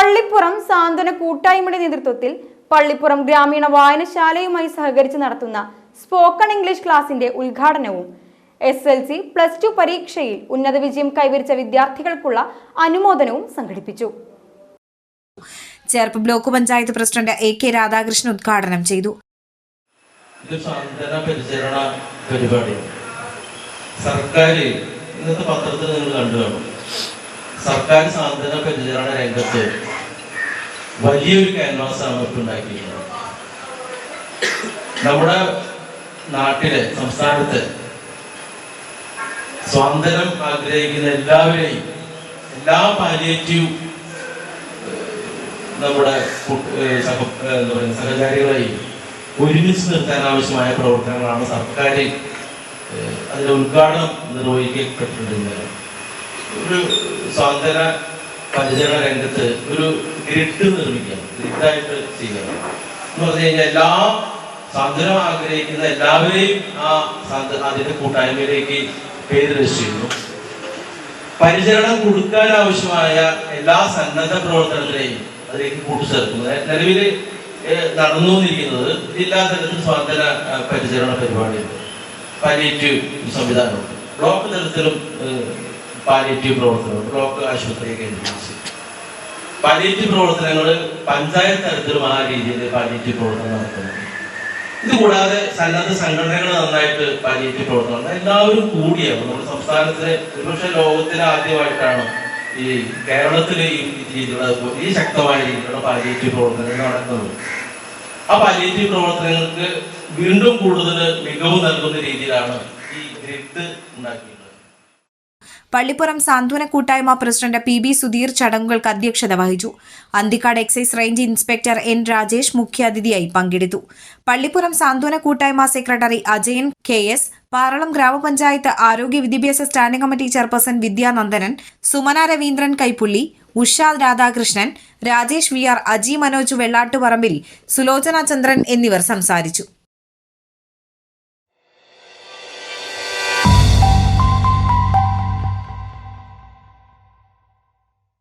പള്ളിപ്പുറം സാന്ത്വന കൂട്ടായ്മയുടെ നേതൃത്വത്തിൽ പള്ളിപ്പുറം ഗ്രാമീണ വായനശാലയുമായി സഹകരിച്ച് നടത്തുന്ന സ്പോക്കൺ ഇംഗ്ലീഷ് ക്ലാസിന്റെ ഉദ്ഘാടനവും SLC +2 പരീക്ഷയിൽ ഉന്നത വിജയം കൈവരിച്ച വിദ്യാർത്ഥികൾക്കുള്ള അനുമോദനവും സംഘടിപ്പിച്ചു. Cherpu block panchayat president AK Radhakrishnan ഉദ്ഘാടനം ചെയ്തു. സർക്കാർ ഇന്നത്തെ പത്രത്തിൽ നിങ്ങൾ കണ്ടു കാണും. സർക്കാർ സാന്ത്വന പരിചരണ രംഗത്ത് വലിയൊരു ക്യാൻവാസാണ് ഇപ്പോൾ ഉണ്ടാക്കിയിരിക്കുന്നത്. നമ്മുടെ നാട്ടിലെ സംസ്ഥാനത്ത് സ്വാതന്ത്ര്യം ആഗ്രഹിക്കുന്ന എല്ലാവരെയും, എല്ലാ പാലിയേറ്റീവ് നമ്മുടെ സഹചാരികളെയും ഒരുമിച്ച് നിർത്താൻ ആവശ്യമായ പ്രവർത്തനങ്ങളാണ് സർക്കാർ അതിന്റെ ഉദ്ഘാടനം നിർവഹിക്കപ്പെട്ടിട്ടുള്ളത്. ഒരു സ്വാതന്ത്ര്യ പരിചരണ രംഗത്ത് ഒരു ഗ്രിഡ് നിർമ്മിക്കണം, ഗ്രിഡായിട്ട് ചെയ്യണം എന്ന് പറഞ്ഞു കഴിഞ്ഞാൽ എല്ലാ സ്വാതന്ത്ര്യം ആഗ്രഹിക്കുന്ന എല്ലാവരെയും അതിന്റെ കൂട്ടായ്മയിലേക്ക് പേര് രജിസ്റ്റർ ചെയ്യുന്നു. പരിചരണം കൊടുക്കാൻ ആവശ്യമായ എല്ലാ സന്നദ്ധ പ്രവർത്തനത്തിനെയും അതിലേക്ക് കൂട്ടിച്ചേർക്കുന്നു. നിലവിൽ നടന്നുകൊണ്ടിരിക്കുന്നത് ജില്ലാ തലത്തിൽ സ്വാതന്ത്ര്യ പരിചരണ പരിപാടിയുണ്ട്, പാലിയേറ്റീവ് സംവിധാനമുണ്ട്, ബ്ലോക്ക് തലത്തിലും പാലിയേറ്റീവ് പ്രവർത്തനമുണ്ട്, ബ്ലോക്ക് ആശുപത്രിയെ കേന്ദ്രീകരിച്ച് പാലിയേറ്റീവ് പ്രവർത്തനങ്ങൾ പഞ്ചായത്ത് തലത്തിലും ആ രീതിയിൽ പാലിയേറ്റീവ് പ്രവർത്തനം നടത്തുന്നു. ഇതുകൂടാതെ സന്നദ്ധ സംഘടനകൾ നന്നായിട്ട് പാലിയേറ്റീവ് പ്രവർത്തനം എല്ലാവരും കൂടിയാണ്. നമ്മുടെ സംസ്ഥാനത്തിലെ ഒരുപക്ഷെ ലോകത്തിലെ ആദ്യമായിട്ടാണ് ഈ കേരളത്തിലെ ഈ രീതിയിലുള്ള ഈ ശക്തമായ രീതിയിലുള്ള പാലിയേറ്റീവ് പ്രവർത്തനങ്ങൾ നടക്കുന്നത്. ആ പാലിയേറ്റീവ് പ്രവർത്തനങ്ങൾക്ക് വീണ്ടും കൂടുതൽ മികവ് നൽകുന്ന രീതിയിലാണ് ഈ ഗ്രിഡ് ഉണ്ടാക്കിയിട്ടുള്ളത്. പള്ളിപ്പുറം സാന്ത്വന കൂട്ടായ്മ പ്രസിഡന്റ് PB സുധീർ ചടങ്ങുകൾക്ക് അധ്യക്ഷത വഹിച്ചു. Anthikad excise range inspector N Rajesh മുഖ്യാതിഥിയായി പങ്കെടുത്തു. പള്ളിപ്പുറം സാന്ത്വന കൂട്ടായ്മ സെക്രട്ടറി അജയൻ KS, പാറളം ഗ്രാമപഞ്ചായത്ത് ആരോഗ്യ വിദ്യാഭ്യാസ standing committee chairperson Vidyanandanan, Sumana Raveendran Kaipully, Usha Radhakrishnan, Rajesh VR, Aji Manoj Vellattuparambil, Sulochana Chandran എന്നിവർ സംസാരിച്ചു.